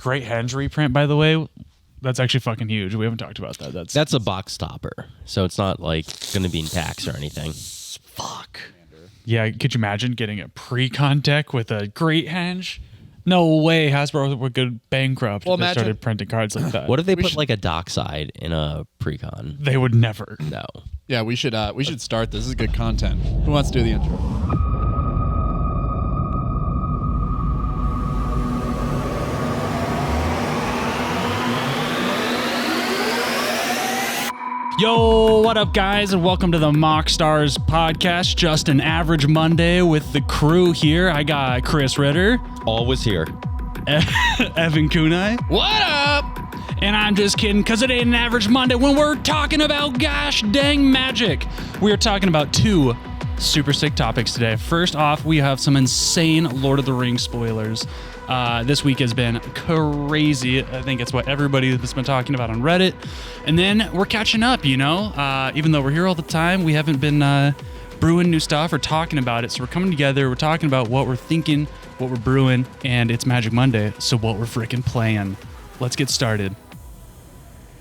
Great Henge reprint, by the way. That's actually fucking huge. We haven't talked about that. That's a box topper, so it's not like going to be in packs or anything. Fuck. Yeah, could you imagine getting a pre-con deck with a Great Henge? No way Hasbro would go bankrupt if they started printing cards like that. What if they put like a dockside in a pre-con? They would never. No. Yeah, we should start. This is good content. Who wants to do the intro? Yo, what up, guys, and welcome to the MoxStars podcast. Just an average Monday with the crew here. I got Chris Ritter. Always here. Evan Kunai. What up? And I'm just kidding, because it ain't an average Monday when we're talking about gosh dang magic. We are talking about two super sick topics today. First off, we have some insane Lord of the Rings spoilers. This week has been crazy. I think it's what everybody has been talking about on Reddit. And then we're catching up, you know? Even though we're here all the time, we haven't been brewing new stuff or talking about it. So we're coming together, we're talking about what we're thinking, what we're brewing, and it's Magic Monday, so what we're freaking playing. Let's get started.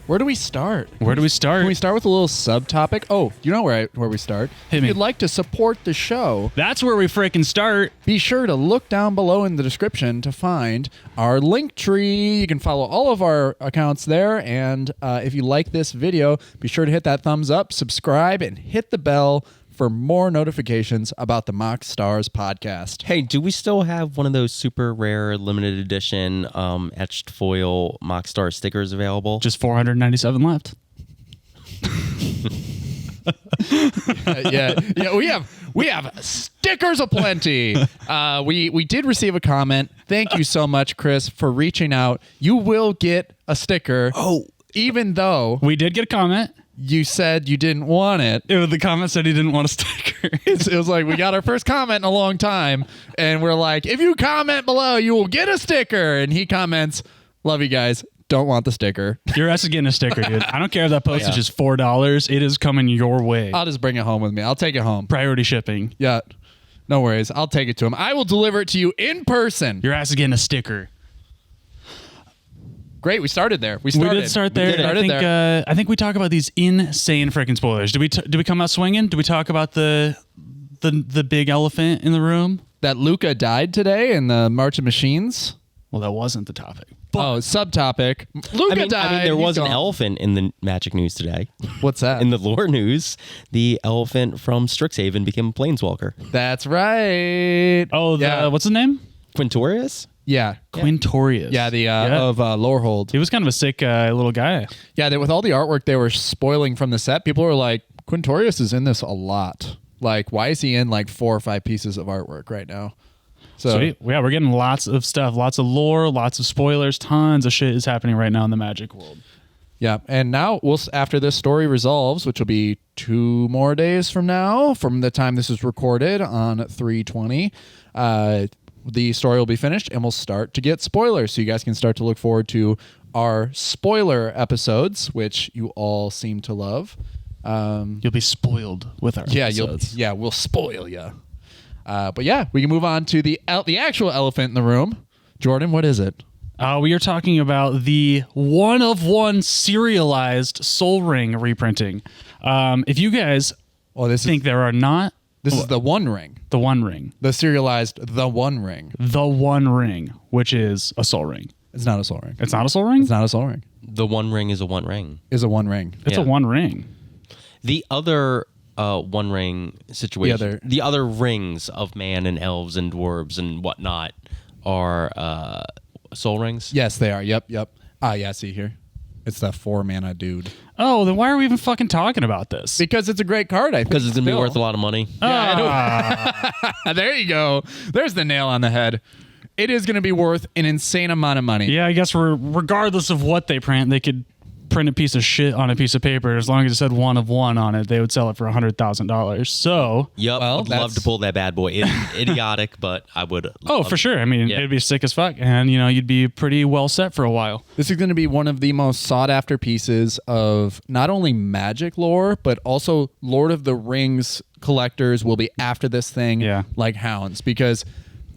Where do we start? Where do we start? Can we start with a little subtopic? Oh, you know where we start? Hit If me. you'd like to support the show, That's where we freaking start. be sure to look down below in the description to find our link tree. You can follow all of our accounts there. And if you like this video, be sure to hit that thumbs up, subscribe, and hit the bell for more notifications about the MoxStars podcast. Hey, do we still have one of those super rare limited edition etched foil MoxStar stickers available? Just 497 left. yeah, we have stickers aplenty. We did receive a comment. Thank you so much, Chris, for reaching out. You will get a sticker. Oh, even though We did get a comment. you said you didn't want it. The comment said he didn't want a sticker. It was like we got our first comment in a long time, and we're like, if you comment below, you will get a sticker. And he comments, "Love you guys. Don't want the sticker. Your ass is getting a sticker, dude. I don't care if that postage is $4. It is coming your way. I'll just bring it home with me. I'll take it home. Priority shipping. Yeah, no worries. I'll take it to him. I will deliver it to you in person." Your ass is getting a sticker. Great. We started there. We did start there. I think we talk about these insane freaking spoilers. Do we come out swinging? Do we talk about the big elephant in the room? That Luca died today in the March of Machines. Well, that wasn't the topic. Subtopic. Luca died. I mean, there He's was an gone. elephant in the Magic news today. What's that? In the lore news, the elephant from Strixhaven became a planeswalker. That's right. Oh, yeah. What's his name? Quintorius? Yeah. Quintorius. Yeah, of Lorehold. He was kind of a sick little guy. Yeah, with all the artwork they were spoiling from the set, people were like, Quintorius is in this a lot. Like, why is he in like 4 or 5 pieces of artwork right now? So Sweet. Yeah, we're getting lots of stuff, lots of lore, lots of spoilers, tons of shit is happening right now in the Magic world. yeah, and now after this story resolves, which will be 2 more days from now, from the time this is recorded on 3/20, the story will be finished, and we'll start to get spoilers, so you guys can start to look forward to our spoiler episodes, which you all seem to love. You'll be spoiled with our episodes. We'll spoil you. But yeah, we can move on to the actual elephant in the room. Jordan, what is it? We are talking about the one-of-one serialized Soul Ring reprinting. If you guys think there are not... This is the One Ring. The One Ring. The serialized The One Ring. The One Ring, which is a Soul Ring. It's not a Soul Ring. It's not a Soul Ring? It's not a Soul Ring. The One Ring is a One Ring. It's a One Ring. It's a One Ring. The other One Ring situation, the other rings of man and elves and dwarves and whatnot are soul rings. Yes, they are. Yep. Yeah, see here. It's that 4-mana dude. Oh, then why are we even fucking talking about this? Because it's a great card, I think. Because it's going to be worth a lot of money. There you go. There's the nail on the head. It is going to be worth an insane amount of money. Yeah, I guess regardless of what they print, they could print a piece of shit on a piece of paper. As long as it said 1 of 1 on it, they would sell it for $100,000. So, yep, I'd love to pull that bad boy. It's idiotic, but I would. For sure. I mean, it'd be sick as fuck, and you'd be pretty well set for a while. This is going to be one of the most sought after pieces of not only Magic lore, but also Lord of the Rings collectors will be after this thing like hounds, because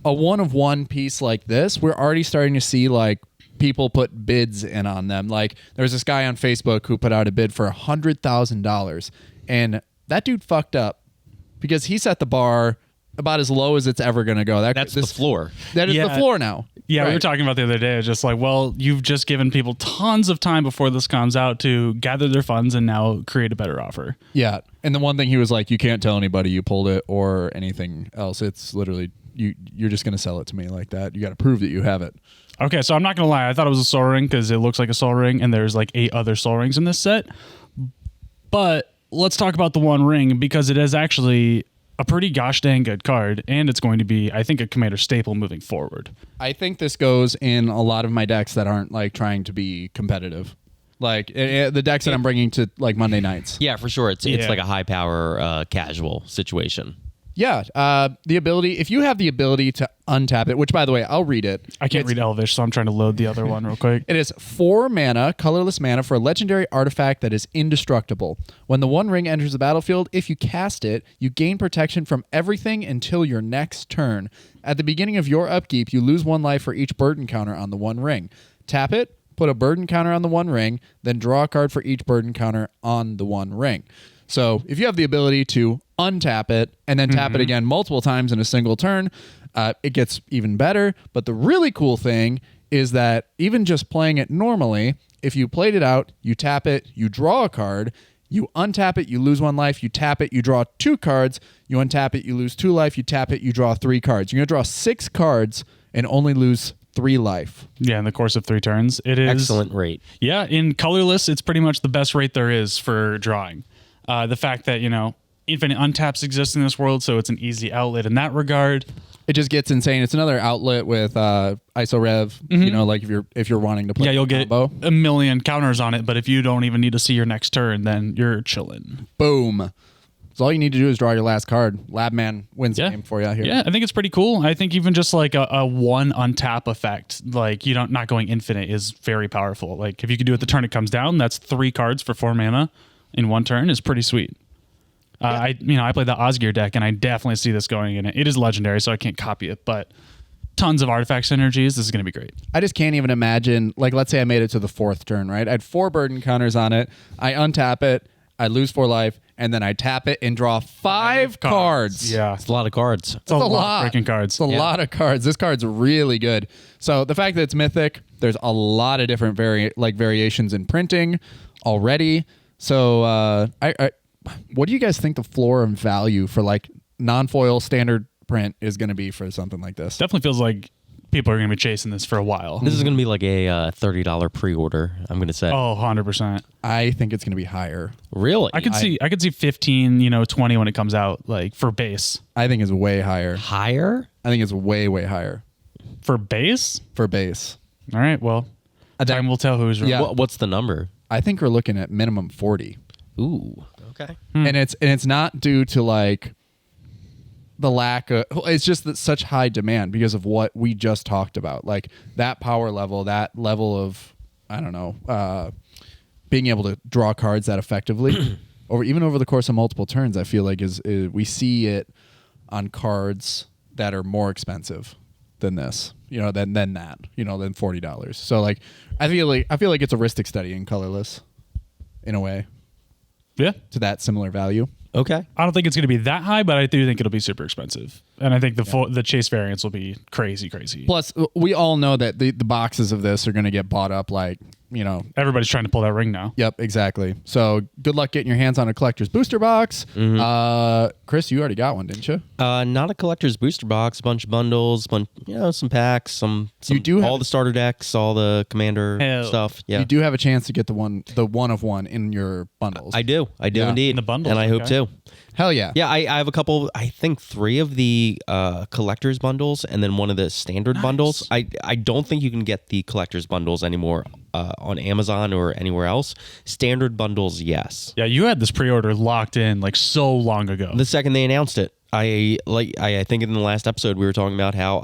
a 1 of 1 piece like this, we're already starting to see like people put bids in on them. Like there was this guy on Facebook who put out a bid for $100,000, and that dude fucked up because he set the bar about as low as it's ever going to go. That's the floor. That is the floor now. Yeah, Right. we were talking about the other day. It's just like, well, you've just given people tons of time before this comes out to gather their funds and now create a better offer. Yeah. And the one thing he was like, you can't tell anybody you pulled it or anything else. It's literally, you're just going to sell it to me like that. You got to prove that you have it. Okay, so I'm not going to lie. I thought it was a soul ring because it looks like a soul ring, and there's like 8 other soul rings in this set. But let's talk about the One Ring because it is actually a pretty gosh dang good card, and it's going to be, I think, a commander staple moving forward. I think this goes in a lot of my decks that aren't like trying to be competitive. Like the decks that I'm bringing to like Monday nights. Yeah, for sure. It's like a high power casual situation. Yeah, the ability, if you have the ability to untap it, which by the way, I'll read it. I can't read Elvish, so I'm trying to load the other one real quick. It is 4 mana, colorless mana for a legendary artifact that is indestructible. When the One Ring enters the battlefield, if you cast it, you gain protection from everything until your next turn. At the beginning of your upkeep, you lose 1 life for each burden counter on the One Ring. Tap it, put a burden counter on the One Ring, then draw a card for each burden counter on the One Ring. So if you have the ability to untap it and then tap it again multiple times in a single turn, it gets even better. But the really cool thing is that even just playing it normally, if you played it out, you tap it, you draw a card, you untap it, you lose 1 life, you tap it, you draw 2 cards, you untap it, you lose 2 life, you tap it, you draw 3 cards. You're going to draw 6 cards and only lose 3 life. Yeah, in the course of 3 turns. It is Excellent rate. Yeah, in colorless, it's pretty much the best rate there is for drawing. The fact that, infinite untaps exist in this world, so it's an easy outlet in that regard. It just gets insane. It's another outlet with ISO Rev. Like if you're wanting to play. Yeah, you'll combo. get a million counters on it, but if you don't even need to see your next turn, then you're chilling. Boom. So all you need to do is draw your last card. Labman wins the game for you here. Yeah, I think it's pretty cool. I think even just like a 1 untap effect, like not going infinite is very powerful. Like if you could do it the turn it comes down, that's 3 cards for 4 mana in 1 turn is pretty sweet. I played the Osgir deck, and I definitely see this going in it. It is legendary, so I can't copy it, but tons of artifact synergies. This is going to be great. I just can't even imagine, like, let's say I made it to the 4th turn, right? I had 4 burden counters on it. I untap it, I lose 4 life, and then I tap it and draw 5 cards. Yeah. It's a lot of cards. It's a lot of freaking cards. It's a lot of cards. This card's really good. So the fact that it's mythic, there's a lot of different variations in printing already. So what do you guys think the floor and value for like non-foil standard print is going to be for something like this? Definitely feels like people are going to be chasing this for a while. This is going to be like a $30 pre-order, I'm going to say. Oh, 100%. I think it's going to be higher. Really? I could see 15, 20 when it comes out, like for base. I think it's way higher. Higher? I think it's way, way higher. For base? For base. All right, well, time will tell who's right. Yeah. What's the number? I think we're looking at minimum 40. Ooh. Okay. And it's not due to like the lack of, it's just that such high demand because of what we just talked about. Like that power level, that level of, I don't know, being able to draw cards that effectively over the course of multiple turns, I feel like is we see it on cards that are more expensive than this, than that, than $40. So like I feel like it's a Ristic study in colorless in a way. Yeah. To that similar value. Okay. I don't think it's going to be that high, but I do think it'll be super expensive. And I think the chase variants will be crazy, crazy. Plus, we all know that the boxes of this are going to get bought up like, Everybody's trying to pull that ring now. Yep, exactly. So good luck getting your hands on a collector's booster box. Chris, you already got one, didn't you? Not a collector's booster box, a bunch of bundles, some packs, some you do have all the starter decks, all the commander stuff. Yeah. You do have a chance to get the one of one in your bundles. I do indeed. In the bundles, and I hope too. Hell yeah. Yeah, I have a couple, I think 3 of the collector's bundles and then one of the standard bundles. I don't think you can get the collector's bundles anymore on Amazon or anywhere else. Standard bundles, yes. Yeah, you had this pre-order locked in like so long ago. The second they announced it, I think in the last episode we were talking about how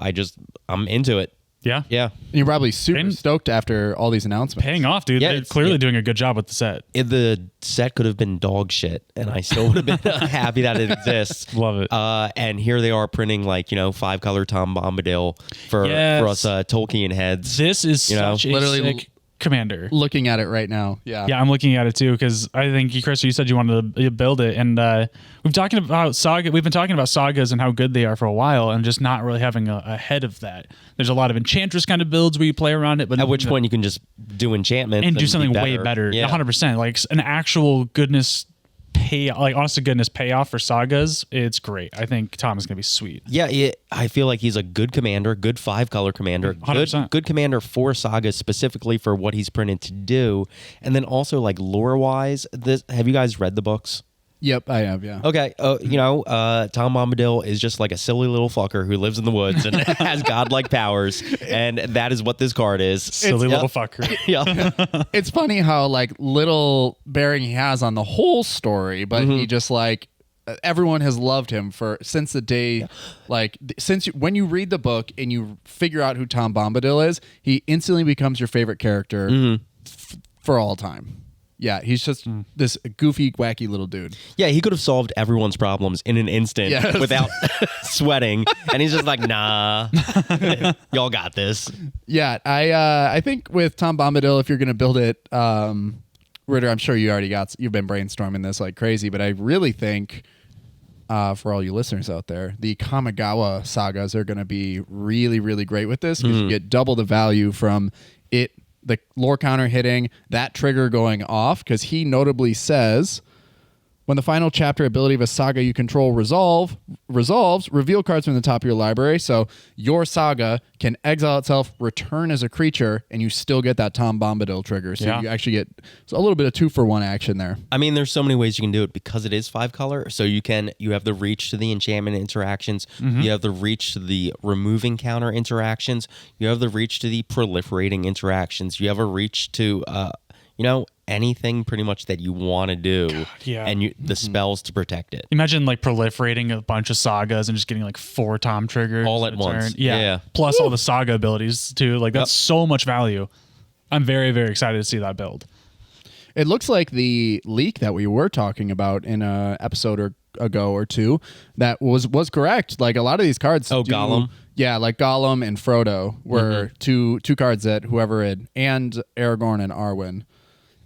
I'm into it. Yeah. Yeah. You're probably super And- stoked after all these announcements. Paying off, dude. Yeah, They're it's- clearly yeah. doing a good job with the set. The set could have been dog shit, and I still would have been happy that it exists. Love it. And here they are printing 5-color Tom Bombadil for us Tolkien heads. This is know, such a literally sick commander. Looking at it right now. Yeah. Yeah, I'm looking at it too because I think Chris, you said you wanted to build it, and we've talking about saga. We've been talking about sagas and how good they are for a while, and just not really having a head of that. There's a lot of Enchantress kind of builds where you play around it, but At which point you can just do enchantments and do be something way better. Yeah. 100%, like an actual goodness honest to goodness payoff for sagas. It's great. I think Tom is gonna be sweet. Yeah, I feel like he's a good commander, good 5-color commander, 100%. good commander for sagas specifically for what he's printed to do, and then also lore wise. Have you guys read the books? Yep, I have. Yeah. Okay, Tom Bombadil is just like a silly little fucker who lives in the woods and has godlike powers, and that is what this card is. Silly little fucker. Yeah. It's funny how little bearing he has on the whole story, but he just everyone has loved him since the day, when you read the book and you figure out who Tom Bombadil is, he instantly becomes your favorite character for all time. Yeah, he's just this goofy, wacky little dude. Yeah, he could have solved everyone's problems in an instant without sweating, and he's just like, nah, y'all got this. Yeah, I think with Tom Bombadil, if you're going to build it, Ritter, I'm sure you've been brainstorming this like crazy, but I really think for all you listeners out there, the Kamigawa sagas are going to be really, really great with this because you get double the value from it. The lore counter hitting, that trigger going off, because he notably says, when the final chapter ability of a saga you control resolves, reveal cards from the top of your library. So your saga can exile itself, return as a creature, and you still get that Tom Bombadil trigger. So you actually get a little bit of 2-for-1 action there. I mean, there's so many ways you can do it because it is 5-color. So you have the reach to the enchantment interactions. You have the reach to the removing counter interactions. You have the reach to the proliferating interactions. You have a reach to, anything pretty much that you want to do. Yeah. And the spells to protect it. Imagine proliferating a bunch of sagas and just getting 4 Tom triggers All at once. Yeah. Yeah. Plus all the saga abilities too. That's so much value. I'm very, very excited to see that build. It looks like the leak that we were talking about in a episode ago or two that was correct. A lot of these cards. Gollum. Yeah, Gollum and Frodo were two cards that whoever and Aragorn and Arwen.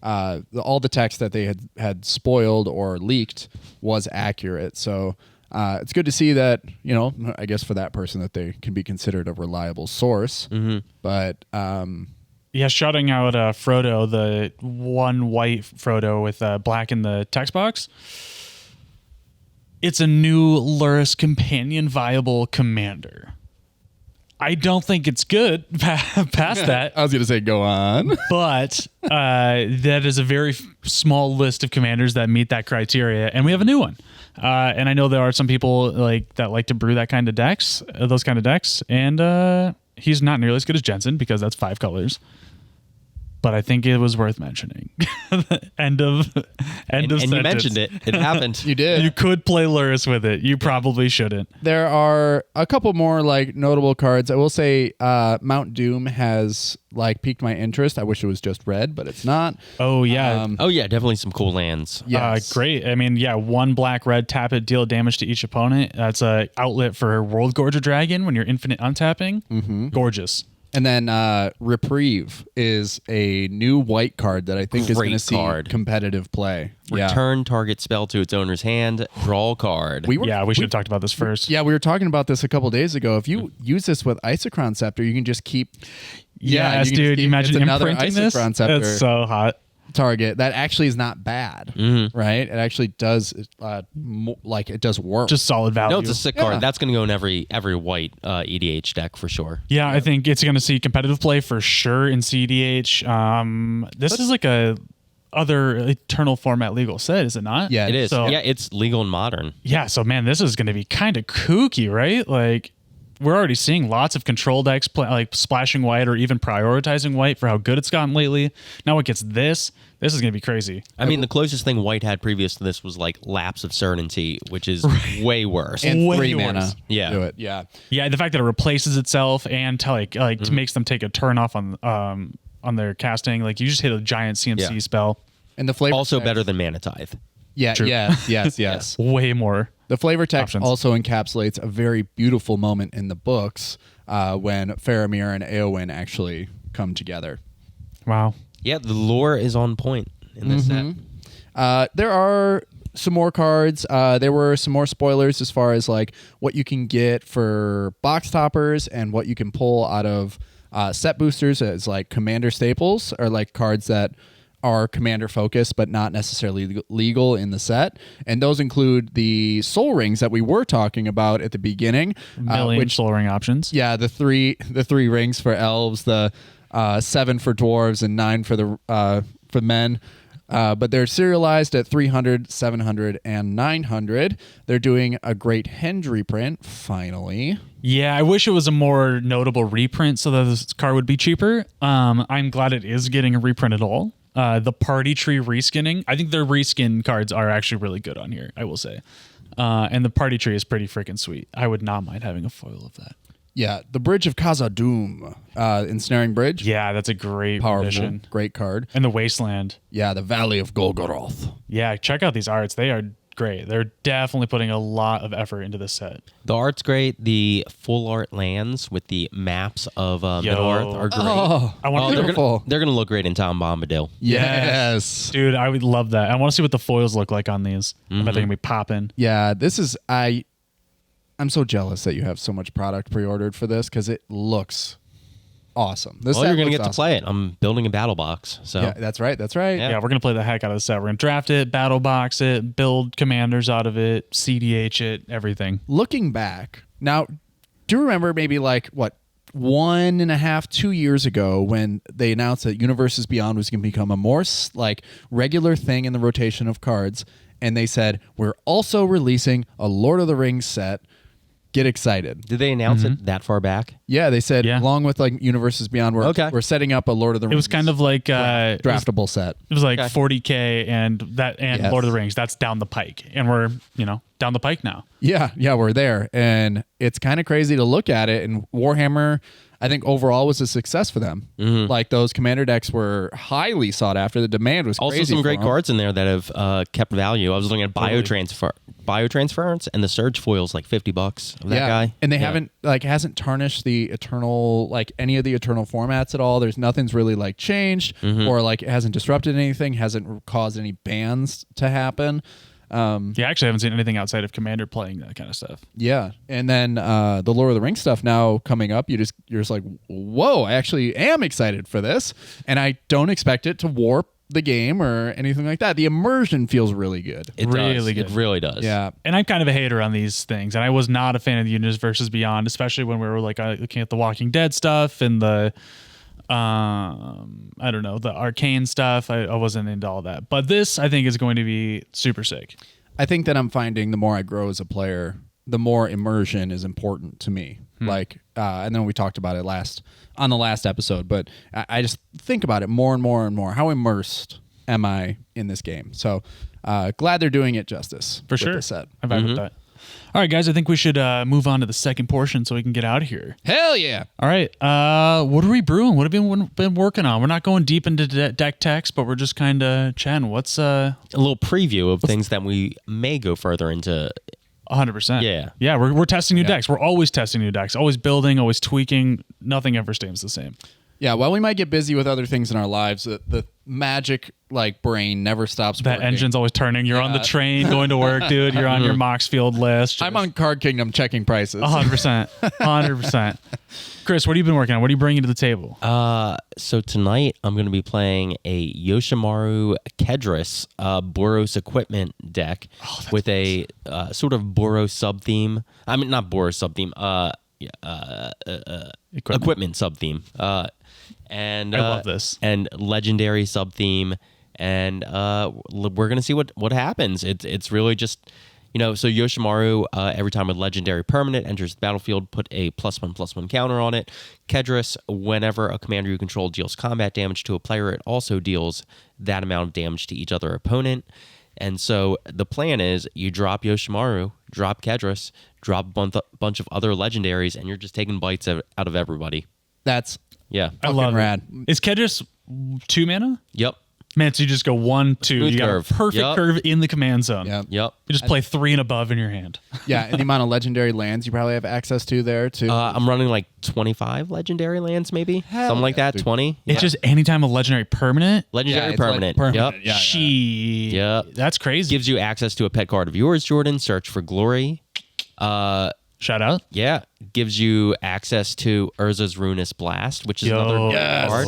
All the text that they had spoiled or leaked was accurate. So it's good to see that, I guess for that person that they can be considered a reliable source. But yeah, shouting out Frodo, the one white Frodo with black in the text box. It's a new Luris companion viable commander. I don't think it's good past that. I was going to say, go on. But that is a very small list of commanders that meet that criteria, and we have a new one. And I know there are some people that like to brew that kind of decks, those kind of decks, and he's not nearly as good as Jensen because that's 5 colors. But I think it was worth mentioning. End of sentence. You mentioned it. It happened. You did. You could play Luris with it. You probably shouldn't. There are a couple more notable cards. I will say Mount Doom has piqued my interest. I wish it was just red, but it's not. Oh yeah. Definitely some cool lands. Yes. Great. I mean, 1 black red, tap it, deal damage to each opponent. That's a outlet for World Gorger Dragon when you're infinite untapping. Gorgeous. And then Reprieve is a new white card that I think is going to see competitive play. Return target spell to its owner's hand. Draw card. We should have talked about this first. Yeah, we were talking about this a couple days ago. If you use this with Isochron Scepter, you can just keep. Yes, dude. Imagine imprinting this. Scepter It's so hot. Target that actually is not bad, right? It actually does it does work. Just solid value. No, it's a sick card. That's going to go in every white EDH deck for sure. Yeah, I think it's going to see competitive play for sure in CDH. This is a other Eternal format legal set, is it not? Yeah, it is. So, it's legal and modern. Yeah, so man, this is going to be kind of kooky, right? we're already seeing lots of control decks like splashing white or even prioritizing white for how good it's gotten lately. Now it gets this. This is going to be crazy. I mean, the closest thing white had previous to this was like Lapse of Certainty, which is way worse. And Way 3 worse. mana. Yeah. Do it. Yeah. Yeah, the fact that it replaces itself and makes them take a turn off on their casting. Like you just hit a giant CMC spell. And the flavor Also text- better than Mana Tithe. Yeah. True. Yes. Way more. The flavor text Options. also encapsulates a very beautiful moment in the books when Faramir and Eowyn actually come together. Wow. Yeah, the lore is on point in this set. There are some more cards. There were some more spoilers as far as like what you can get for box toppers and what you can pull out of set boosters as like commander staples, or like cards that are commander focused but not necessarily legal in the set. And those include the soul rings that we were talking about at the beginning, Million soul ring options. yeah, the three rings for elves, the 7 for dwarves, and 9 for the for men. But they're serialized at 300, 700, and 900. They're doing a great Henge reprint, finally. Yeah, I wish it was a more notable reprint so that this card would be cheaper. I'm glad it is getting a reprint at all. The party tree reskinning, I think their reskin cards are actually really good on here, I will say. And the party tree is pretty freaking sweet. I would not mind having a foil of that. Yeah, the Bridge of Khazad-dûm, Ensnaring Bridge. Yeah, that's a great Powerful, addition. great card. And the Wasteland. Yeah, the Valley of Golgoroth. Yeah, check out these arts. They are great. They're definitely putting a lot of effort into this set. The art's great. The full art lands with the maps of Middle-earth are great. Oh, I want to beautiful. They're gonna look great in Tom Bombadil. Yes. Dude, I would love that. I want to see what the foils look like on these. I bet they're going to be popping. Yeah, this is I'm so jealous that you have so much product pre-ordered for this because it looks awesome. This Well, set you're gonna looks get to awesome. play it. I'm building a battle box. So Yeah, that's right. That's right. Yeah. Yeah, we're going to play the heck out of the set. We're going to draft it, battle box it, build commanders out of it, CDH it, everything. Looking back now, do you remember maybe like what 1.5, 2 years ago when they announced that Universes Beyond was going to become a more like regular thing in the rotation of cards, and they said we're also releasing a Lord of the Rings set. Get excited. Did they announce it that far back? Yeah, they said Yeah. along with like Universes Beyond, we're setting up a Lord of the Rings. It was kind of like draftable set. It was like Okay. 40K and Yes. Lord of the Rings. That's down the pike, and we're down the pike now. Yeah, we're there, and it's kind of crazy to look at it. And Warhammer, I think overall was a success for them. Like those commander decks were highly sought after. The demand was Also, crazy some for great them. cards in there that have kept value. I was looking at biotransference, and the Surge foil's like $50 of that guy. And they haven't hasn't tarnished the Eternal, like any of the Eternal formats at all. There's nothing's really like changed or like it hasn't disrupted anything, hasn't caused any bans to happen. Yeah, I actually haven't seen anything outside of Commander playing that kind of stuff. Yeah, and then the Lord of the Rings stuff now coming up. You're just like, whoa! I actually am excited for this, and I don't expect it to warp the game or anything like that. The immersion feels really good. It Really does. good. It really does. Yeah, And I'm kind of a hater on these things, and I was not a fan of the Universes Beyond, especially when we were like looking at the Walking Dead stuff and the I don't know, the arcane stuff. I wasn't into all that, but this I think is going to be super sick. I think that I'm finding the more I grow as a player, the more immersion is important to me. Like, and then we talked about it on the last episode, but I just think about it more and more and more. How immersed am I in this game? So glad they're doing it justice For with sure. the set. I vibe with that. All right, guys, I think we should move on to the second portion so we can get out of here. Hell yeah! All right, what are we brewing? What have we been working on? We're not going deep into deck text, but we're just kind of chatting. What's A little preview of things that we may go further into. 100%? Yeah, we're testing new decks. We're always testing new decks, always building, always tweaking. Nothing ever stays the same. Yeah, while we might get busy with other things in our lives, the magic like brain never stops That working. engine's always turning. You're on the train going to work, dude. You're on your Moxfield list. I'm on Card Kingdom checking prices. 100%. 100%. Chris, what have you been working on? What are you bringing to the table? So tonight I'm going to be playing a Yoshimaru Kedris Boros equipment deck with a sort of Boros sub theme. I mean, not Boros sub theme. Equipment sub theme. And I love this. And legendary sub theme. And we're gonna see what happens. It's really just So Yoshimaru, every time a legendary permanent enters the battlefield, put a +1/+1 counter on it. Kedris, whenever a commander you control deals combat damage to a player, it also deals that amount of damage to each other opponent. And so the plan is you drop Yoshimaru, drop Kedris, drop a bunch of other legendaries, and you're just taking bites out of everybody. That's Yeah. I love rad. it. Is Kedris 2 mana? Yep. Man, so you just go 1, 2. Smooth You got curve. a perfect Yep. curve in the command zone. Yeah. Yep. You just play 3 and above in your hand. Yeah, and the amount of legendary lands you probably have access to there too. I'm running like 25 legendary lands, maybe Hell something like yeah, that. dude. 20. It's just anytime a legendary permanent. Legendary it's like permanent. permanent. Yep. Yeah, She. That's crazy. Gives you access to a pet card of yours, Jordan. Search for Glory. Shout out. Yeah. Gives you access to Urza's Ruinous Blast, which is another Yes. card.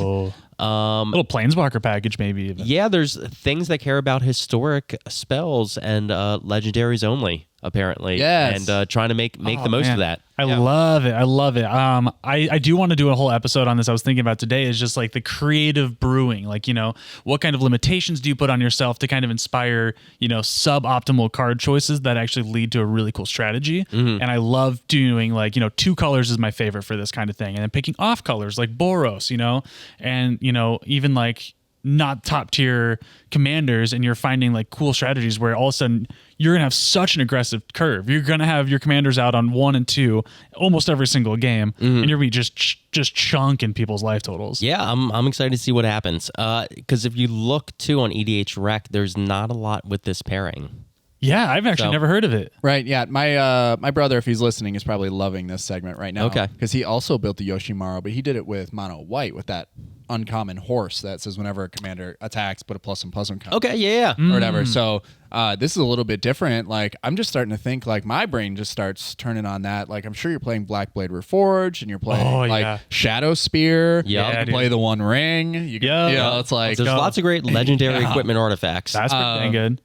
Little planeswalker package, maybe. Even. Yeah, there's things that care about historic spells and legendaries only, apparently. Yes. And trying to make the most of that. I love it. I love it. I do want to do a whole episode on this. I was thinking about today is just like the creative brewing. Like, what kind of limitations do you put on yourself to kind of inspire, suboptimal card choices that actually lead to a really cool strategy. And I love doing like, 2 colors is my favorite for this kind of thing. And then picking off colors like Boros, and, even like not top tier commanders, and you're finding like cool strategies where all of a sudden you're gonna have such an aggressive curve. You're gonna have your commanders out on 1 and 2 almost every single game, and you're gonna be just chunking people's life totals. Yeah, I'm excited to see what happens. Because if you look too on EDH Rec, there's not a lot with this pairing. Yeah, I've actually never heard of it. Right, yeah. My brother, if he's listening, is probably loving this segment right now. Okay. Because he also built the Yoshimaru, but he did it with mono white with that uncommon horse that says whenever a commander attacks, put a +1/+1 counter. Okay, yeah. Or whatever. So this is a little bit different. Like, I'm just starting to think, like, my brain just starts turning on that. Like, I'm sure you're playing Blackblade Reforged, and you're playing Shadow Spear. Yeah, you can play the One Ring. You can, it's like There's lots of great legendary equipment artifacts. That's pretty dang good.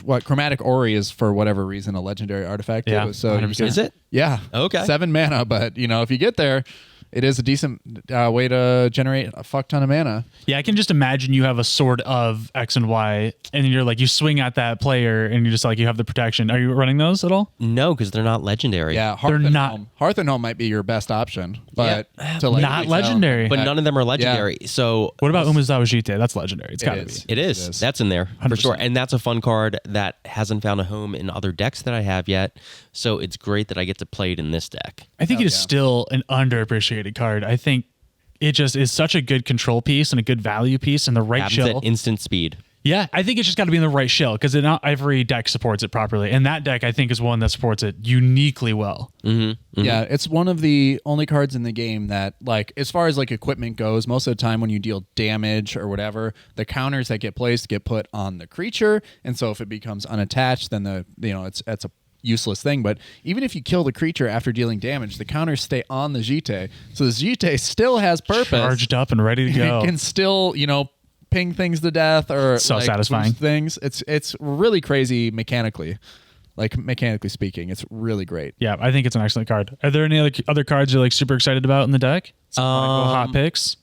what Chromatic Ori is for whatever reason a legendary artifact. Yeah, too. So you 100%. can- Is it? Yeah. Okay. 7 mana, but if you get there, it is a decent way to generate a fuck ton of mana. Yeah, I can just imagine you have a sword of X and Y, and you're like, you swing at that player, and you're just like, you have the protection. Are you running those at all? No, because they're not legendary. Yeah, They're not- Hearth and Home might be your best option, but to like Not legendary. But none of them are legendary. So What about Umezawa Jite? That's legendary. It's gotta is. be. it is. That's in there for 100%. sure. And that's a fun card that hasn't found a home in other decks that I have yet. So it's great that I get to play it in this deck. I think it is yeah. still an underappreciated card. I think it just is such a good control piece and a good value piece and the right Happens shell. at instant speed. Yeah, I think it's just got to be in the right shell because not every deck supports it properly. And that deck, I think, is one that supports it uniquely well. Yeah, it's one of the only cards in the game that, like, as far as like equipment goes, most of the time when you deal damage or whatever, the counters that get placed get put on the creature, and so if it becomes unattached, then it's a useless thing. But even if you kill the creature after dealing damage, the counters stay on the Jite, so the Jite still has purpose, Charged up and ready to go. It can still ping things to death or So like, satisfying. boost things. It's really crazy mechanically. Like, mechanically speaking, it's really great. Yeah, I think it's an excellent card. Are there any other cards you're like super excited about in the deck? Some hot picks?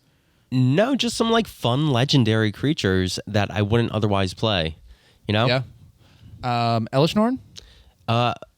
No, just some like fun legendary creatures that I wouldn't otherwise play. Yeah. Elish Norn?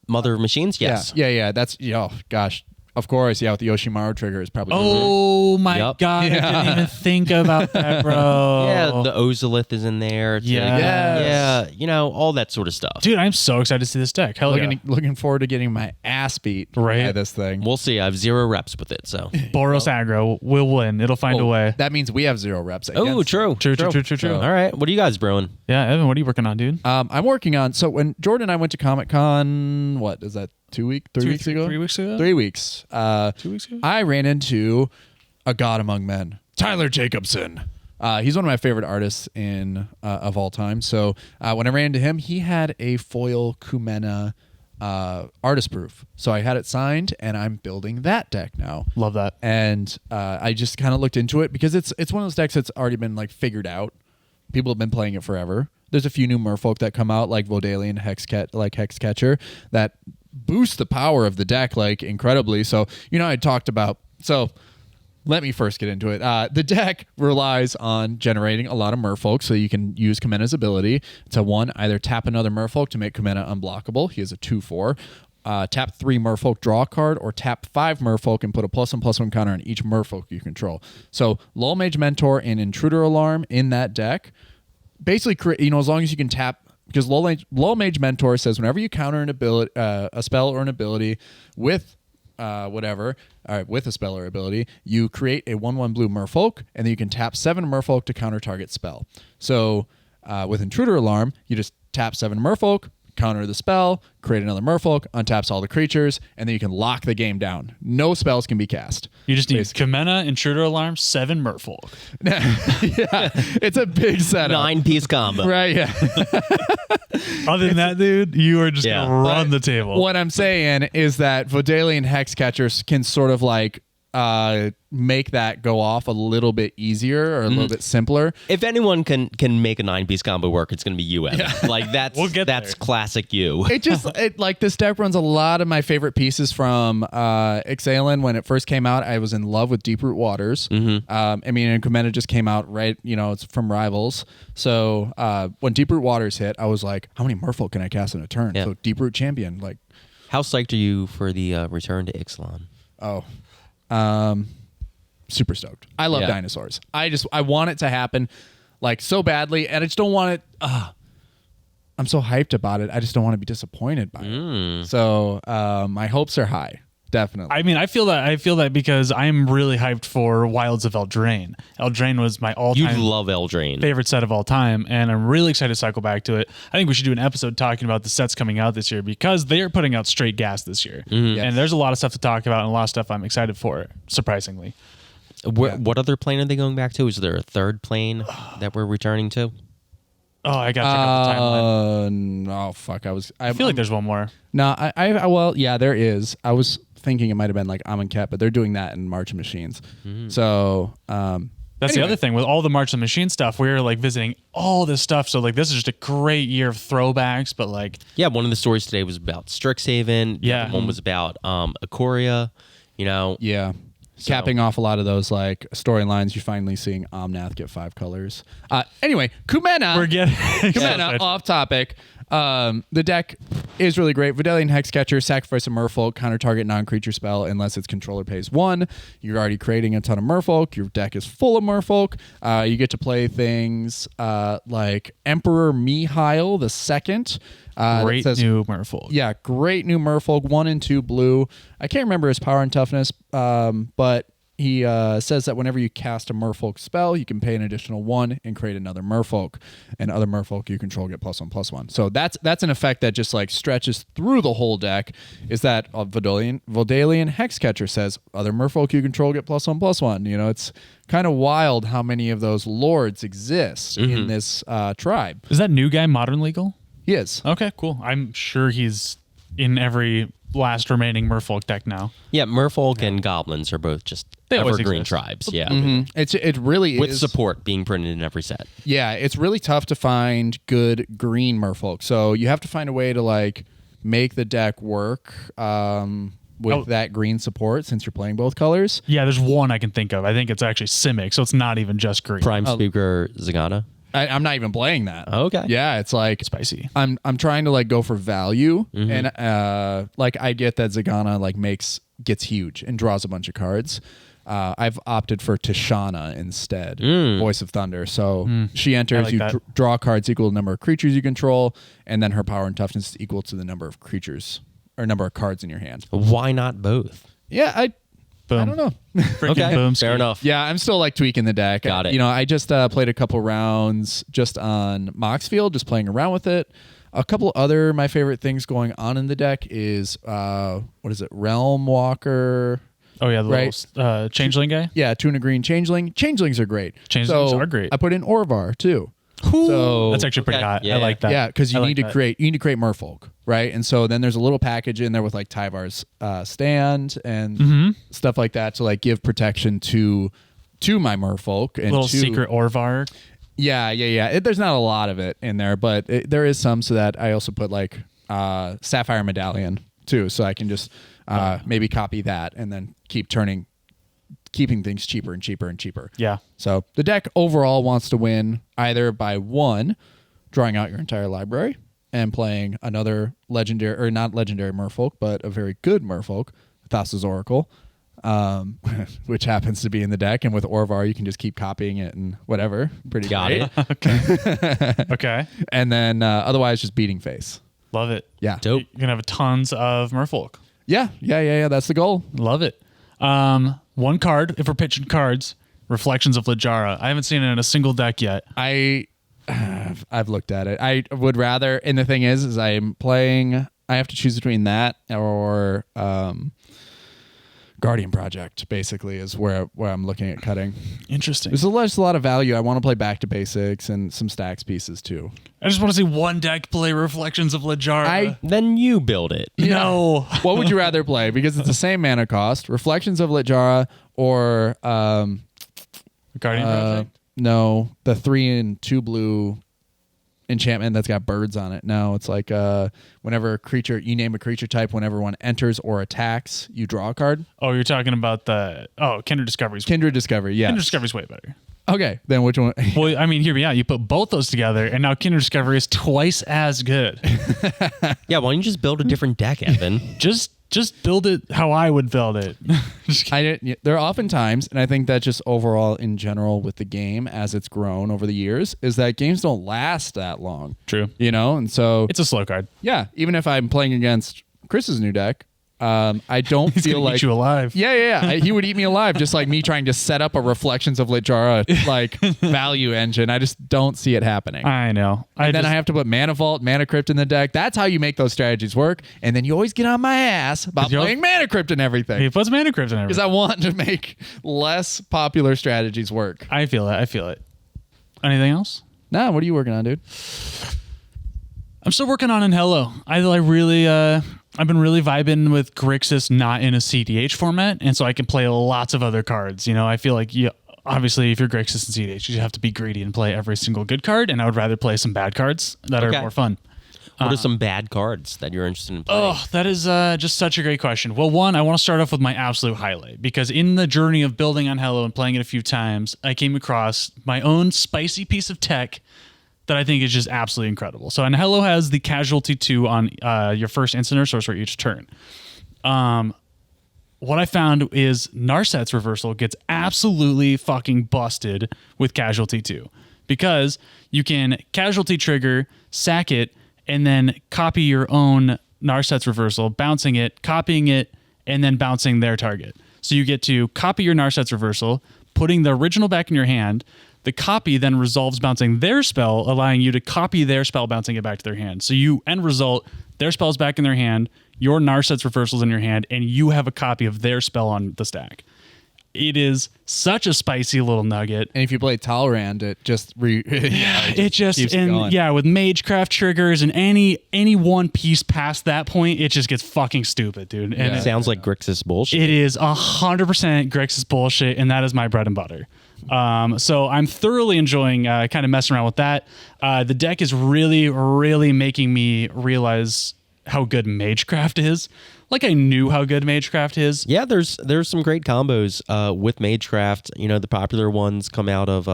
Mother of Machines, yes. Yeah. That's, oh, gosh. Of course, yeah, with the Yoshimaru trigger is probably... Oh my Yep. God, I didn't even think about that, bro. Yeah, the Ozolith is in there. Yes. Yeah, all that sort of stuff. Dude, I'm so excited to see this deck. Hell yeah. Looking forward to getting my ass beat Right. by this thing. We'll see. I have 0 reps with it, so. Boros aggro will win. It'll find a way. That means we have 0 reps. Oh, against true. True. All right. What are you guys brewing? Yeah, Evan, what are you working on, dude? I'm working on... So when Jordan and I went to Comic-Con, what is that, 3 weeks ago? 3 weeks ago? 3 weeks. 2 weeks ago? I ran into a god among men, Tyler Jacobson. He's one of my favorite artists of all time. So when I ran into him, he had a foil Kumena artist proof. So I had it signed, and I'm building that deck now. Love that. And I just kind of looked into it because it's one of those decks that's already been like figured out. People have been playing it forever. There's a few new merfolk that come out like Vodalian Hexcatcher that boost the power of the deck like incredibly. So I talked about let me first get into it. The deck relies on generating a lot of merfolk, so you can use Kumena's ability to, one, either tap another merfolk to make Kumena unblockable. He has a 2/4. Tap 3 merfolk, draw a card, or tap 5 merfolk and put a +1/+1 counter on each merfolk you control. So Lull Mage Mentor and Intruder Alarm in that deck basically, as long as you can tap, because Lull Mage Mentor says whenever you counter an ability, a spell or an ability with with a spell or ability, you create a 1/1 blue merfolk, and then you can tap 7 merfolk to counter target spell. So with Intruder Alarm, you just tap 7 merfolk, counter the spell, create another merfolk, untaps all the creatures, and then you can lock the game down. No spells can be cast. You just need Kumena, Intruder Alarm, 7 merfolk. Yeah, it's a big setup. 9-piece combo. Right, yeah. Other than that, dude, you are just going to run the table. What I'm saying is that Vodalian Hexcatchers can sort of like make that go off a little bit easier or a little bit simpler. If anyone can make a 9-piece combo work, it's going to be you, Evan. Like that's that's classic you. Like this deck runs a lot of my favorite pieces from Ixalan. When it first came out, I was in love with Deeproot Waters. And Kumena just came out, right? It's from Rivals. So when Deeproot Waters hit, I was like, how many Merfolk can I cast in a turn? So Deeproot Champion, like. How psyched are you for the return to Ixalan? Super stoked. I love dinosaurs. I want it to happen like so badly, and I just don't want it. I'm so hyped about it. I just don't want to be disappointed by it. So my hopes are high. Definitely. I mean, I feel that because I'm really hyped for Wilds of Eldraine. Eldraine was my all-time. You love Eldraine. Favorite set of all time, and I'm really excited to cycle back to it. I think we should do an episode talking about the sets coming out this year because they are putting out straight gas this year, and there's a lot of stuff to talk about and a lot of stuff I'm excited for. Surprisingly, what other plane are they going back to? Is there a third plane that we're returning to? Oh, I got to check out the timeline. Oh fuck! I feel like there's one more. No, well, yeah, there is. I was thinking it might have been like Amonkhet, but they're doing that in March of Machines. So that's the other thing with all the March of Machine stuff. We're like visiting all this stuff. So like this is just a great year of throwbacks. But like one of the stories today was about Strixhaven. Yeah, one was about Ikoria. Capping off a lot of those like storylines, you're finally seeing Omnath get 5 colors. Anyway, Kumena. We're getting Kumena off topic. The deck is really great. Vodalian Hexcatcher, sacrifice a merfolk, counter target non-creature spell unless its controller pays 1. You're already creating a ton of merfolk. Your deck is full of merfolk. You get to play things like Emperor Mihail II. Great new merfolk. Yeah, great new merfolk, 1 and 2 blue. I can't remember his power and toughness, but he says that whenever you cast a merfolk spell, you can pay an additional 1 and create another merfolk. And other merfolk you control get +1/+1. So that's an effect that just like stretches through the whole deck. Is that Vodalian Hexcatcher says other merfolk you control get +1/+1. It's kind of wild how many of those lords exist in this tribe. Is that new guy modern legal? He is. Okay, cool. I'm sure he's in every last remaining merfolk deck now. Yeah, merfolk and goblins are both just evergreen tribes. Yeah, it really with is. support being printed in every set. Yeah, it's really tough to find good green merfolk. So you have to find a way to like make the deck work with that green support since you're playing both colors. Yeah, there's one I can think of. I think it's actually Simic, so it's not even just green. Prime Speaker Zagana. I'm not even playing that. Okay. Yeah, it's like spicy. I'm trying to like go for value, and like I get that Zagana like gets huge and draws a bunch of cards. I've opted for Tishana instead, Voice of Thunder. So she enters, like you draw cards equal to the number of creatures you control, and then her power and toughness is equal to the number of creatures or number of cards in your hand. Why not both? Yeah, Boom. I don't know. Okay, boom, fair enough. Yeah, I'm still like tweaking the deck. Got it. I just played a couple rounds just on Moxfield, just playing around with it. A couple other my favorite things going on in the deck is what is it? Realm Walker. Oh yeah, the little changeling guy. Yeah, tuna green changeling. Changelings are great. Changelings are great. I put in Orvar too. So that's actually pretty hot. Yeah. I like that. Yeah, because you need to that. create merfolk, right? And so then there's a little package in there with like Tyvar's stand and stuff like that to like give protection to my merfolk and little secret Orvar. Yeah. There's not a lot of it in there, but there is some. So that I also put like Sapphire Medallion too, so I can just maybe copy that and then keep turning keeping things cheaper and cheaper and cheaper. Yeah. So the deck overall wants to win either by one, drawing out your entire library and playing another legendary, or not legendary merfolk, but a very good merfolk, Thassa's Oracle, which happens to be in the deck. And with Orvar, you can just keep copying it and whatever. Pretty Got great. it. Okay. And then otherwise just beating face. Love it. Yeah. Dope. You're going to have tons of merfolk. Yeah. That's the goal. Love it. One card, if we're pitching cards, Reflections of Littjara. I haven't seen it in a single deck yet. I've looked at it. I would rather, and the thing is I'm playing, I have to choose between that or Guardian Project, basically, is where I'm looking at cutting. Interesting. There's a lot of value. I want to play back to basics and some stacks pieces too. I just want to see one deck play Reflections of Littjara. Then you build it. No. What would you rather play? Because it's the same mana cost. Reflections of Littjara or Guardian Project? no, the 3 and 2 blue enchantment that's got birds on it. No, it's like whenever a creature, you name a creature type, whenever one enters or attacks, you draw a card. Oh, you're talking about the Kindred Discoveries. Kindred Discovery, yeah. Kindred Discovery's way better. Okay, then which one? Well, I mean, hear me out. You put both those together, and now Kindred Discovery is twice as good. Yeah, why don't you just build a different deck, Evan? Just build it how I would build it. There are often times, and I think that just overall in general with the game as it's grown over the years, is that games don't last that long. True. You know, and so It's a slow card. yeah, even if I'm playing against Chris's new deck, I don't He's feel gonna like eat you alive. Yeah. He would eat me alive, just like me trying to set up a Reflections of Littjara like value engine. I just don't see it happening. I know. Then I have to put Mana Vault, Mana Crypt in the deck. That's how you make those strategies work. And then you always get on my ass about playing Mana Crypt and everything. He puts Mana Crypt in everything. Because I want to make less popular strategies work. I feel it. Anything else? Nah, what are you working on, dude? I'm still working on Hello. I've been really vibing with Grixis not in a CDH format, and so I can play lots of other cards. You know, I feel like obviously if you're Grixis and CDH, you have to be greedy and play every single good card, and I would rather play some bad cards that are more fun. What are some bad cards that you're interested in playing? Oh, that is just such a great question. Well, one, I want to start off with my absolute highlight, because in the journey of building on Hello and playing it a few times, I came across my own spicy piece of tech that I think is just absolutely incredible. So, and Hello has the Casualty 2 on your first instant or sorcery each turn. What I found is Narset's Reversal gets absolutely fucking busted with Casualty 2, because you can Casualty trigger, sack it, and then copy your own Narset's Reversal, bouncing it, copying it, and then bouncing their target. So you get to copy your Narset's Reversal, putting the original back in your hand. The copy then resolves bouncing their spell, allowing you to copy their spell, bouncing it back to their hand. So you end result, their spell's back in their hand, your Narset's Reversal's in your hand, and you have a copy of their spell on the stack. It is such a spicy little nugget. And if you play Talrand, it just keeps going. With Magecraft triggers and any one piece past that point, it just gets fucking stupid, dude. And Sounds like Grixis bullshit. it is 100% Grixis bullshit, and that is my bread and butter. So I'm thoroughly enjoying kind of messing around with that. The deck is really, really making me realize how good Magecraft is. Like, I knew how good Magecraft is. Yeah, there's some great combos with Magecraft. You know, the popular ones come out of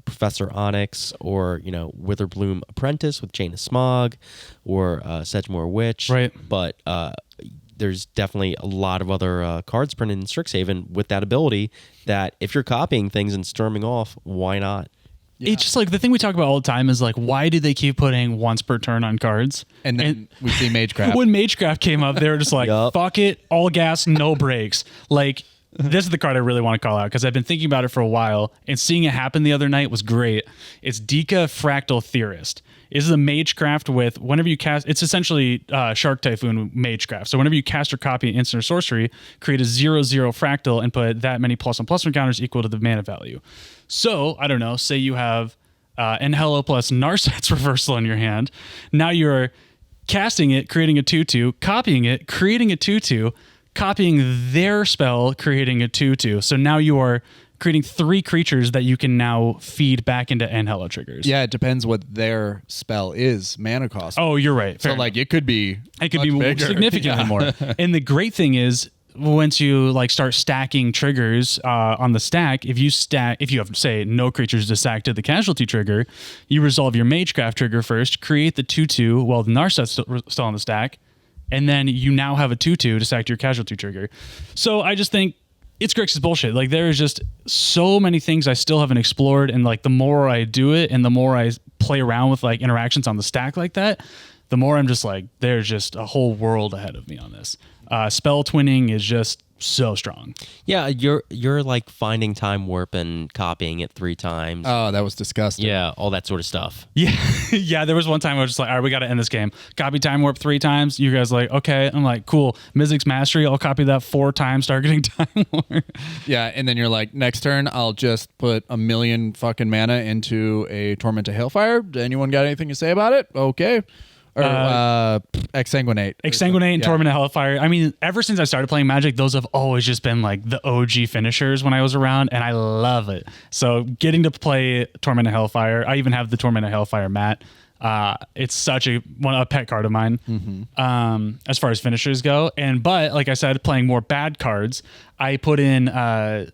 Professor Onyx, or, you know, Witherbloom Apprentice with Chain of Smog, or Sedgemoor Witch. Right. But there's definitely a lot of other cards printed in Strixhaven with that ability that if you're copying things and storming off, why not? Yeah. It's just like the thing we talk about all the time is like, why do they keep putting once per turn on cards? And then we see Magecraft. When Magecraft came up, they were just like, fuck it, all gas, no brakes. Like, this is the card I really want to call out, because I've been thinking about it for a while, and seeing it happen the other night was great. It's Dika Fractal Theorist. This is a Magecraft with, whenever you cast, it's essentially Shark Typhoon Magecraft. So whenever you cast or copy an instant or sorcery, create a 0/0 fractal and put that many +1/+1 counters equal to the mana value. So, I don't know, say you have Hello plus Narset's Reversal in your hand. Now you're casting it, creating a 2/2, copying it, creating a 2/2, copying their spell, creating a 2/2. So now you are creating 3 creatures that you can now feed back into Hello triggers. Yeah, it depends what their spell is, mana cost. Oh, you're right. So, like, it could be bigger. Significantly more. And the great thing is, once you like start stacking triggers on the stack, if you have say no creatures to stack to the casualty trigger, you resolve your Magecraft trigger first, create the 2/2 while the Narset's still on the stack, and then you now have a 2/2 to stack to your casualty trigger. So I just think it's Grixis bullshit. Like there's just so many things I still haven't explored, and like the more I do it and the more I play around with like interactions on the stack like that, the more I'm just like, there's just a whole world ahead of me on this. Spell twinning is just so strong. Yeah, you're like finding time warp and copying it 3 times. Oh, that was disgusting. Yeah, all that sort of stuff. Yeah, yeah. There was one time I was just like, all right, we got to end this game. Copy time warp 3 times. You guys like, okay. I'm like, cool. Mizzix's Mastery. I'll copy that 4 times. Start getting time warp. Yeah, and then you're like, next turn, I'll just put 1 million fucking mana into a Torment of Hailfire. Anyone got anything to say about it? Okay. Or Exsanguinate. Exsanguinate and Torment of Hellfire. I mean, ever since I started playing Magic, those have always just been like the OG finishers when I was around, and I love it. So getting to play Torment of Hellfire, I even have the Torment of Hellfire mat. It's such a pet card of mine, as far as finishers go. But like I said, playing more bad cards, I put in,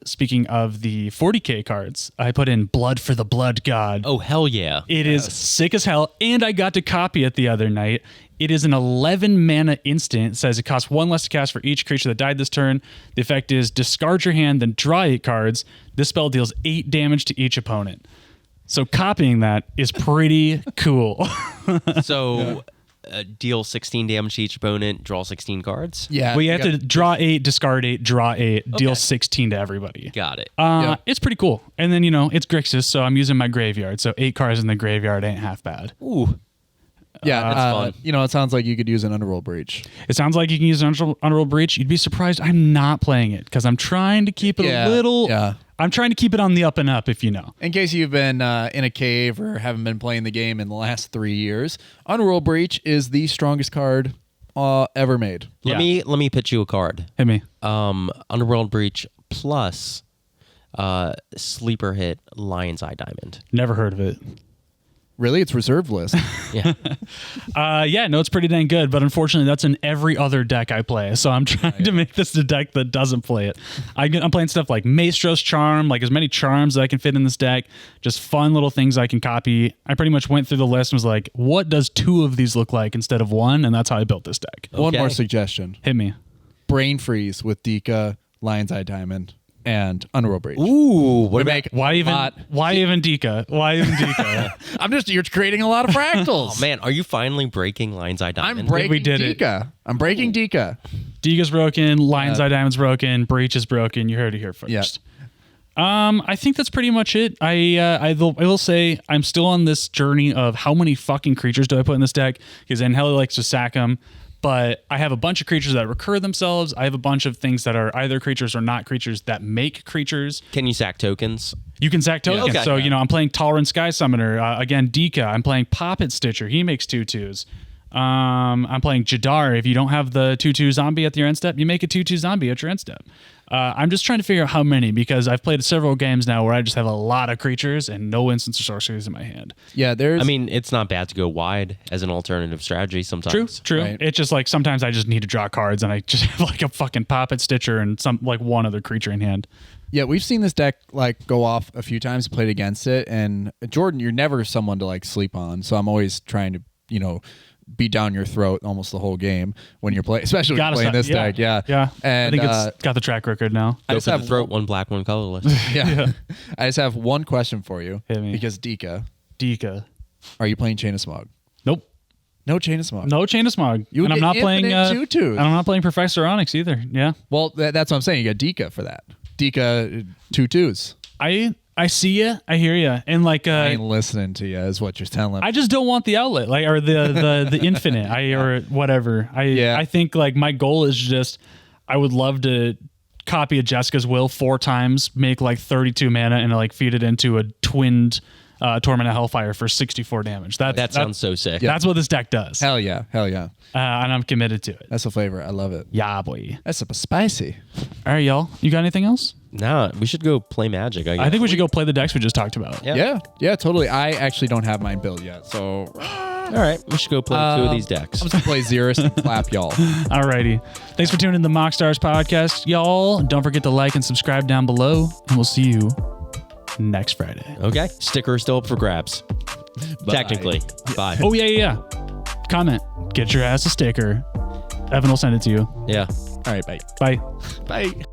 speaking of the 40k cards, I put in Blood for the Blood God. Oh, hell yeah. It is sick as hell, and I got to copy it the other night. It is an 11 mana instant. It says it costs 1 less to cast for each creature that died this turn. The effect is discard your hand, then draw 8 cards. This spell deals 8 damage to each opponent. So copying that is pretty cool. So deal 16 damage to each opponent, draw 16 cards? Yeah. Well, you have to draw 8, discard 8, draw 8, deal 16 to everybody. Got it. It's pretty cool. And then, it's Grixis, so I'm using my graveyard. So 8 cards in the graveyard ain't half bad. Ooh. Yeah, that's fun. It sounds like you could use an Underworld Breach. It sounds like you can use an Underworld Breach. You'd be surprised I'm not playing it because I'm trying to keep it a little... Yeah. I'm trying to keep it on the up and up, if you know. In case you've been in a cave or haven't been playing the game in the last 3 years, Underworld Breach is the strongest card ever made. Let me pitch you a card. Hit me. Underworld Breach plus sleeper hit Lion's Eye Diamond. Never heard of it. Really? It's reserved list. Yeah. It's pretty dang good, but unfortunately that's in every other deck I play. So I'm trying to make this a deck that doesn't play it. I'm playing stuff like Maestro's Charm, like as many charms that I can fit in this deck, just fun little things I can copy. I pretty much went through the list and was like, what does 2 of these look like instead of 1? And that's how I built this deck. One more suggestion. Hit me. Brain Freeze with Dika, Lion's Eye Diamond, and Underworld Breach. Ooh. Why even Dika? Why even Dika? You're creating a lot of fractals. Oh, man. Are you finally breaking Lion's Eye Diamond? I'm breaking We did Dika. I'm breaking Dika. Dika's broken, Lion's Eye Diamond's broken, Breach is broken. You heard it here first. Yeah. I think that's pretty much it. I will say I'm still on this journey of how many fucking creatures do I put in this deck, because Anheli likes to sack them. But I have a bunch of creatures that recur themselves. I have a bunch of things that are either creatures or not creatures that make creatures. Can you sack tokens? You can sack tokens. Okay. So, I'm playing Tolerant Sky Summoner. Again, Dika. I'm playing Poppet Stitcher. He makes 2/2s. I'm playing Jadar. If you don't have the 2/2 zombie at your end step, you make a 2/2 zombie at your end step. I'm just trying to figure out how many, because I've played several games now where I just have a lot of creatures and no instants or sorceries in my hand. Yeah, it's not bad to go wide as an alternative strategy sometimes. True. Right. It's just like sometimes I just need to draw cards and I just have like a fucking Poppet Stitcher and one other creature in hand. Yeah, we've seen this deck go off a few times, played against it, and Jordan, you're never someone to sleep on. So I'm always trying to, be down your throat almost the whole game when you're playing, especially when you're playing this deck. Yeah. I And think it's got the track record now. Go for the throat, one black, one colorless. Yeah. I just have one question for you. Hit me. Because Dika, Dika. are you playing Chain of Smog? Nope. No Chain of Smog. No Chain of Smog. You and I'm not playing 2/2s. And I'm not playing Professor Onyx either. Yeah. Well, that's what I'm saying. You got Dika for that. Dika 2/2s. I see you. I hear you. And I ain't listening to you is what you're telling. I just don't want the outlet, or the infinite, or whatever. I think my goal is just, I would love to copy a Jessica's Will 4 times, make 32 mana, and feed it into a twinned Torment of Hellfire for 64 damage. That sounds so sick. That's what this deck does. Hell yeah. And I'm committed to it. That's a flavor. I love it. Yeah, boy. That's spicy. All right, y'all. You got anything else? No, we should go play Magic, I guess. I think we should go play the decks we just talked about. Yeah, totally. I actually don't have mine built yet, so All right, we should go play 2 of these decks. I'm just gonna play Xeris and clap y'all. Alrighty. Thanks for tuning in to the MoxStars podcast, y'all. Don't forget to like and subscribe down below, and we'll see you next Friday. Okay, sticker is still up for grabs. Bye. Technically. Bye. Oh, yeah. Comment. Get your ass a sticker. Evan will send it to you. Yeah. All right, bye. Bye. Bye.